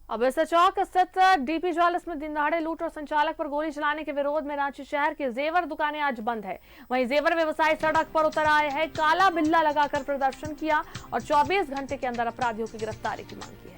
अब इस चौक स्थित डीपी ज्वेलर्स में दिन दहाड़े लूट और संचालक पर गोली चलाने के विरोध में रांची शहर की जेवर दुकानें आज बंद है। वहीं जेवर व्यवसायी सड़क पर उतर आए हैं, काला बिल्ला लगाकर प्रदर्शन किया और 24 घंटे के अंदर अपराधियों की गिरफ्तारी की मांग की है।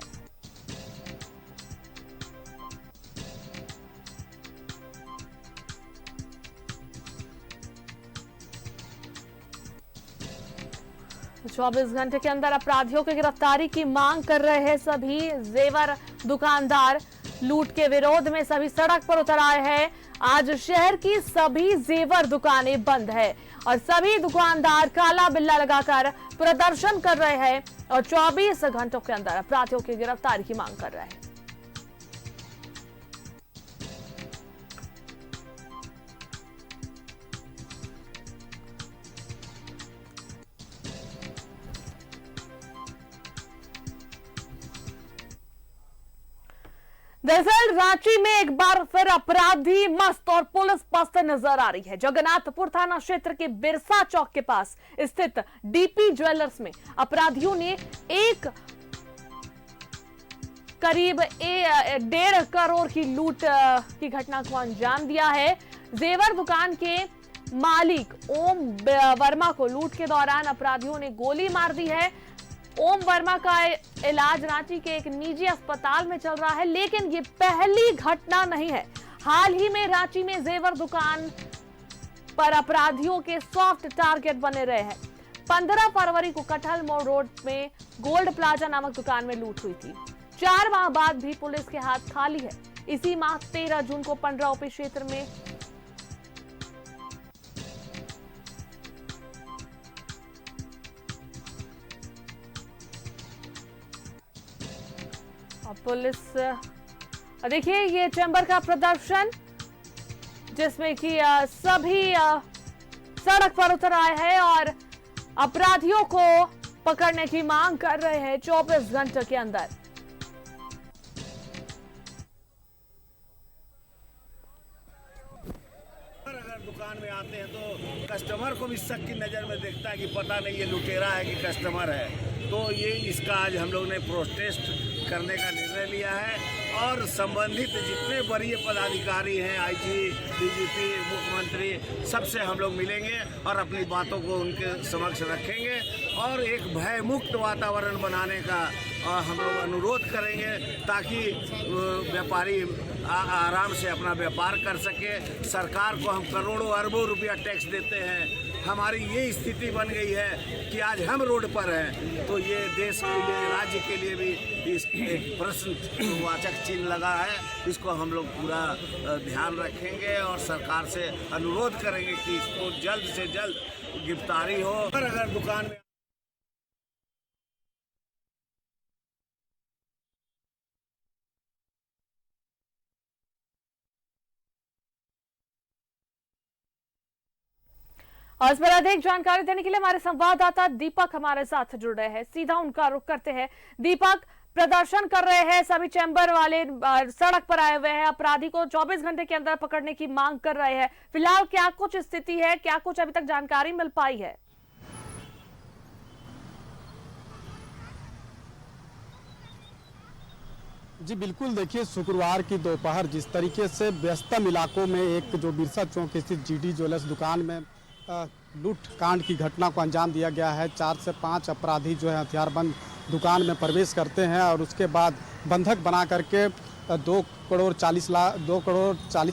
तो 24 घंटे के अंदर अपराधियों की गिरफ्तारी की मांग कर रहे हैं सभी जेवर दुकानदार। लूट के विरोध में सभी सड़क पर उतर आए हैं। आज शहर की सभी जेवर दुकानें बंद है और सभी दुकानदार काला बिल्ला लगाकर प्रदर्शन कर रहे हैं और 24 घंटों के अंदर अपराधियों की गिरफ्तारी की मांग कर रहे हैं। दरअसल रांची में एक बार फिर अपराधी मस्त और पुलिस पस्त नजर आ रही है। जगन्नाथपुर थाना क्षेत्र के बिरसा चौक के पास स्थित डीपी ज्वेलर्स में अपराधियों ने एक करीब 1.5 करोड़ की लूट की घटना को अंजाम दिया है। जेवर दुकान के मालिक ओम वर्मा को लूट के दौरान अपराधियों ने गोली मार दी है। ओम वर्मा का इलाज रांची के एक निजी अस्पताल में चल रहा है, लेकिन ये पहली घटना नहीं है। हाल ही में रांची में जेवर दुकान पर अपराधियों के सॉफ्ट टारगेट बने रहे हैं। 15 फरवरी को कटहल मोड़ रोड में गोल्ड प्लाजा नामक दुकान में लूट हुई थी। 4 माह बाद भी पुलिस के हाथ खाली है। इसी माह 13 जून को पंडरा ओपी क्षेत्र में पुलिस, देखिए ये चैम्बर का प्रदर्शन जिसमें कि सभी सड़क पर उतर आए हैं और अपराधियों को पकड़ने की मांग कर रहे हैं 24 घंटे के अंदर। अगर दुकान में आते हैं तो कस्टमर को भी शक की नज़र में देखता है कि पता नहीं ये लुटेरा है कि कस्टमर है। तो ये इसका आज हम लोग ने प्रोटेस्ट करने का निर्णय लिया है और संबंधित जितने वरीय पदाधिकारी हैं, आईजी, डीजीपी, मुख्यमंत्री, सबसे हम लोग मिलेंगे और अपनी बातों को उनके समक्ष रखेंगे और एक भयमुक्त वातावरण बनाने का हम लोग अनुरोध करेंगे ताकि व्यापारी आराम से अपना व्यापार कर सके। सरकार को हम करोड़ों अरबों रुपया टैक्स देते हैं। हमारी ये स्थिति बन गई है कि आज हम रोड पर हैं, तो ये देश के लिए, राज्य के लिए भी इस एक प्रश्नवाचक चिन्ह लगा है। इसको हम लोग पूरा ध्यान रखेंगे और सरकार से अनुरोध करेंगे कि इसको जल्द से जल्द गिरफ्तारी हो। अगर दुकान में और इस पर अधिक जानकारी देने के लिए हमारे संवाददाता दीपक हमारे साथ जुड़ रहे हैं। सीधा उनका रुख करते हैं। दीपक, प्रदर्शन कर रहे हैं सभी चैम्बर वाले, सड़क पर आए हुए हैं, अपराधी को 24 घंटे के अंदर पकड़ने की मांग कर रहे हैं। फिलहाल क्या कुछ स्थिति है, क्या कुछ अभी तक जानकारी मिल पाई है? जी बिल्कुल, देखिए शुक्रवार की दोपहर जिस तरीके से व्यस्तम इलाकों में एक जो बिरसा चौक स्थित जीडी ज्वेलर्स दुकान में लूट कांड की घटना को अंजाम दिया गया है। 4 से 5 अपराधी जो है हथियारबंद दुकान में प्रवेश करते हैं और उसके बाद बंधक बना करके 2 करोड़ 40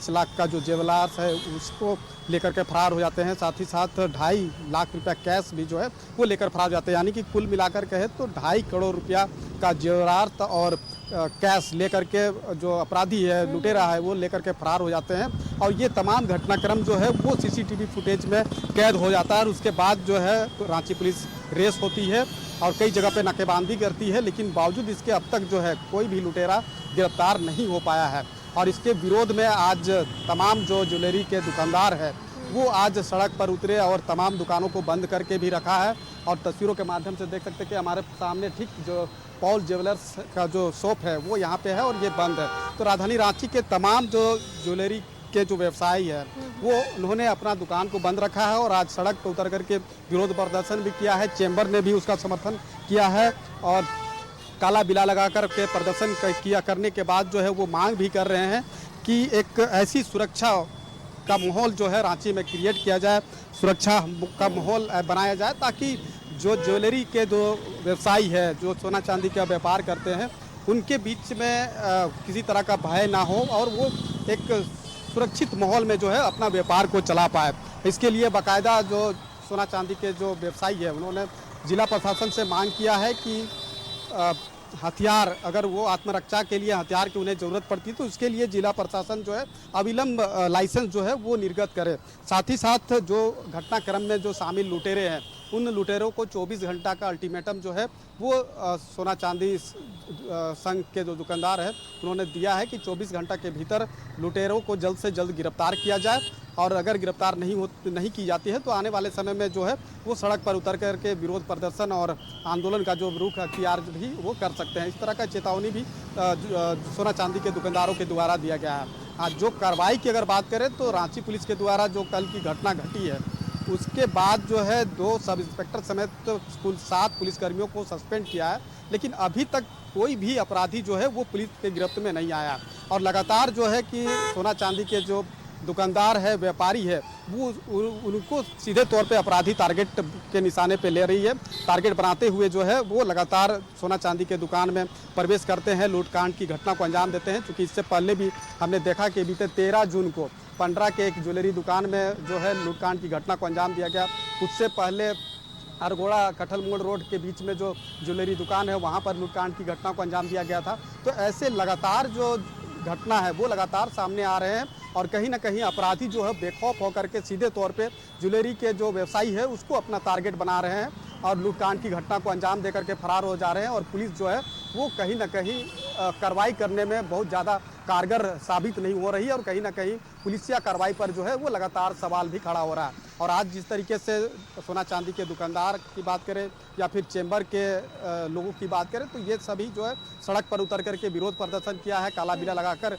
लाख का जो जेवलार्स है उसको लेकर के फरार हो जाते हैं। साथ ही साथ 2.5 लाख रुपया कैश भी जो है वो लेकर फरार हो जाते हैं। यानी कि कुल मिलाकर कहे तो 2.5 करोड़ रुपया का जेवलार्स और कैश लेकर के जो अपराधी है, लुटेरा है, वो लेकर के फरार हो जाते हैं। और ये तमाम घटनाक्रम जो है वो सीसीटीवी फुटेज में कैद हो जाता है और उसके बाद जो है तो रांची पुलिस रेस होती है और कई जगह पे नाकेबंदी करती है, लेकिन बावजूद इसके अब तक जो है कोई भी लुटेरा गिरफ्तार नहीं हो पाया है। और इसके विरोध में आज तमाम जो ज्वेलरी के दुकानदार है वो आज सड़क पर उतरे और तमाम दुकानों को बंद करके भी रखा है। और तस्वीरों के माध्यम से देख सकते हैं कि हमारे सामने ठीक जो पॉल ज्वेलर्स का जो शॉप है वो यहाँ पे है और ये बंद है। तो राजधानी रांची के तमाम जो ज्वेलरी के जो व्यवसायी है वो उन्होंने अपना दुकान को बंद रखा है और आज सड़क पर उतर करके विरोध प्रदर्शन भी किया है। चैम्बर ने भी उसका समर्थन किया है और काला बिला लगाकर के प्रदर्शन किया करने के बाद जो है वो मांग भी कर रहे हैं कि एक ऐसी सुरक्षा का माहौल जो है रांची में क्रिएट किया जाए, सुरक्षा का माहौल बनाया जाए, ताकि जो ज्वेलरी के जो व्यवसायी है, जो सोना चांदी का व्यापार करते हैं, उनके बीच में किसी तरह का भय ना हो और वो एक सुरक्षित माहौल में जो है अपना व्यापार को चला पाए। इसके लिए बाकायदा जो सोना चांदी के जो व्यवसायी है उन्होंने जिला प्रशासन से मांग किया है कि हथियार, अगर वो आत्मरक्षा के लिए हथियार की उन्हें ज़रूरत पड़ती तो उसके लिए जिला प्रशासन जो है अविलंब लाइसेंस जो है वो निर्गत करे। साथ ही साथ जो घटनाक्रम में जो शामिल लुटेरे हैं उन लुटेरों को 24 घंटा का अल्टीमेटम जो है वो सोना चांदी संघ के जो दुकानदार है उन्होंने दिया है कि 24 घंटा के भीतर लुटेरों को जल्द से जल्द गिरफ्तार किया जाए, और अगर गिरफ्तार नहीं की जाती है तो आने वाले समय में जो है वो सड़क पर उतर करके विरोध प्रदर्शन और आंदोलन का जो रुख अख्तियार भी वो कर सकते हैं। इस तरह का चेतावनी भी सोना चांदी के दुकानदारों के द्वारा दिया गया है। आज जो कार्रवाई की अगर बात करें तो रांची पुलिस के द्वारा जो कल की घटना घटी है उसके बाद जो है 2 सब इंस्पेक्टर समेत कुल 7 पुलिसकर्मियों को सस्पेंड किया है, लेकिन अभी तक कोई भी अपराधी जो है वो पुलिस के गिरफ्त में नहीं आया। और लगातार जो है कि सोना चांदी के जो दुकानदार है, व्यापारी है, वो उनको सीधे तौर पे अपराधी टारगेट के निशाने पे ले रही है। टारगेट बनाते हुए जो है वो लगातार सोना चांदी के दुकान में प्रवेश करते हैं, लूटकांड की घटना को अंजाम देते हैं। क्योंकि इससे पहले भी हमने देखा कि बीते 13 जून को पंडरा के एक ज्वेलरी दुकान में जो है लूटकांड की घटना को अंजाम दिया गया। उससे पहले अरगोड़ा कठल मोड़ रोड के बीच में जो ज्वेलरी दुकान है वहाँ पर लूटकांड की घटना को अंजाम दिया गया था। तो ऐसे लगातार जो घटना है वो लगातार सामने आ रहे हैं और कहीं ना कहीं अपराधी जो है बेखौफ होकर के सीधे तौर पे ज्वेलरी के जो व्यवसायी है उसको अपना टारगेट बना रहे हैं और लूटकांड की घटना को अंजाम देकर के फरार हो जा रहे हैं। और पुलिस जो है वो कहीं ना कहीं कार्रवाई करने में बहुत ज़्यादा कारगर साबित नहीं हो रही है और कहीं ना कहीं पुलिसिया कार्रवाई पर जो है वो लगातार सवाल भी खड़ा हो रहा है। और आज जिस तरीके से सोना चांदी के दुकानदार की बात करें या फिर चेंबर के लोगों की बात करें तो ये सभी जो है सड़क पर उतर करके विरोध प्रदर्शन किया है, काला बिला लगाकर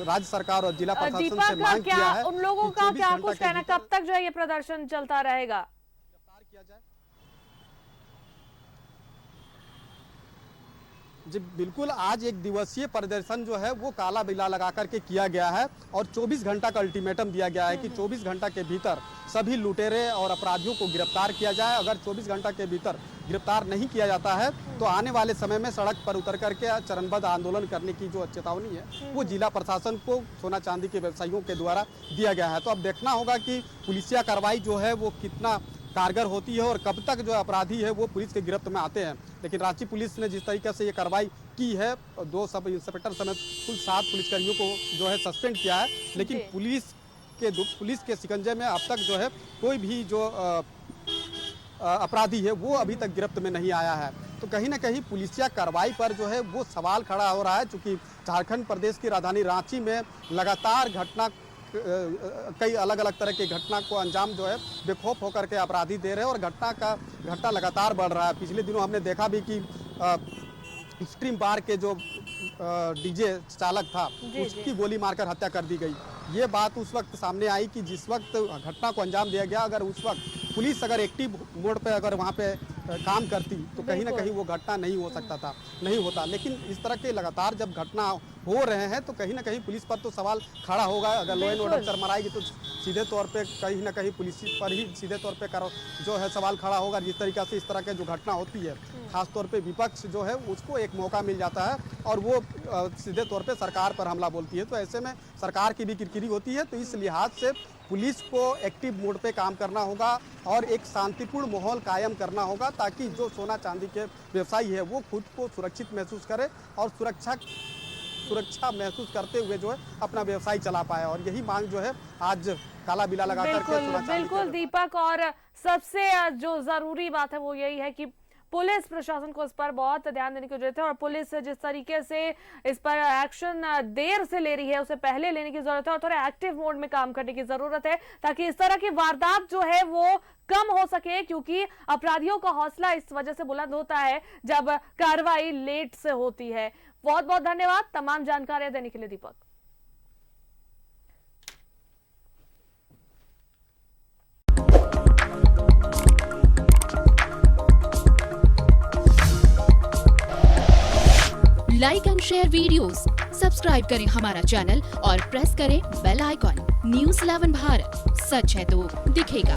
राज्य सरकार और जिला प्रशासन से मांग किया है। उन लोगों का क्या कुछ कहना, कब तक जो है ये प्रदर्शन चलता रहेगा? जी बिल्कुल, आज एक दिवसीय प्रदर्शन जो है वो काला बिला लगा करके किया गया है और 24 घंटा का अल्टीमेटम दिया गया है कि 24 घंटा के भीतर सभी लुटेरे और अपराधियों को गिरफ्तार किया जाए। अगर 24 घंटा के भीतर गिरफ्तार नहीं किया जाता है तो आने वाले समय में सड़क पर उतर करके चरणबद्ध आंदोलन करने की जो चेतावनी है वो जिला प्रशासन को सोना चांदी के व्यवसायियों के द्वारा दिया गया है। तो अब देखना होगा कि पुलिसिया कार्रवाई जो है वो कितना कारगर होती है और कब तक जो अपराधी है वो पुलिस के गिरफ्त में आते हैं। लेकिन रांची पुलिस ने जिस तरीके से ये कार्रवाई की है, 2 सब इंस्पेक्टर समेत कुल 7 पुलिसकर्मियों को जो है सस्पेंड किया है, लेकिन पुलिस के शिकंजे में अब तक जो है कोई भी जो अपराधी है वो अभी तक गिरफ्त में नहीं आया है। तो कहीं ना कहीं पुलिसिया कार्रवाई पर जो है वो सवाल खड़ा हो रहा है, चूँकि झारखंड प्रदेश की राजधानी रांची में लगातार कई अलग अलग तरह की घटना को अंजाम जो है बेखौफ होकर के अपराधी दे रहे हैं और घटना लगातार बढ़ रहा है। पिछले दिनों हमने देखा भी कि स्ट्रीम बार के जो डीजे चालक था उसकी गोली मारकर हत्या कर दी गई। ये बात उस वक्त सामने आई कि जिस वक्त घटना को अंजाम दिया गया, अगर उस वक्त पुलिस अगर एक्टिव मोड पे अगर वहाँ पे काम करती तो कहीं ना कहीं वो घटना नहीं हो सकता था, नहीं होता। लेकिन इस तरह के लगातार जब घटना हो रहे हैं तो कहीं ना कहीं पुलिस पर तो सवाल खड़ा होगा। अगर लॉ एंड ऑर्डर चरमराएगी तो सीधे तौर पे कहीं ना कहीं पुलिस पर ही सीधे तौर पे जो है सवाल खड़ा होगा। जिस तरीके से इस तरह के जो घटना होती है खासतौर पे विपक्ष जो है उसको एक मौका मिल जाता है और वो सीधे तौर पे सरकार पर हमला बोलती है। तो ऐसे में सरकार की भी किरकिरी होती है। तो इस लिहाज से पुलिस को एक्टिव मोड पे काम करना होगा और एक शांतिपूर्ण माहौल कायम करना होगा ताकि जो सोना चांदी के व्यवसायी है वो खुद को सुरक्षित महसूस करे और सुरक्षा महसूस करते हुए जो है अपना व्यवसाय चला पाए। और यही मांग जो है आज काला बिला लगा करके बिल्कुल दीपक, और सबसे जो जरूरी बात है वो यही है कि पुलिस प्रशासन को इस पर बहुत ध्यान देने की जरूरत है और पुलिस जिस तरीके से इस पर एक्शन देर से ले रही है उसे पहले लेने की जरूरत है और थोड़ा एक्टिव मोड में काम करने की जरूरत है ताकि इस तरह की वारदात जो है वो कम हो सके, क्योंकि अपराधियों का हौसला इस वजह से बुलंद होता है जब कार्रवाई लेट से होती है। बहुत बहुत धन्यवाद तमाम जानकारियां देने के लिए Deepak. Like and share videos, subscribe करें हमारा चैनल और प्रेस करें बेल आइकॉन। News 11 भारत, सच है तो दिखेगा।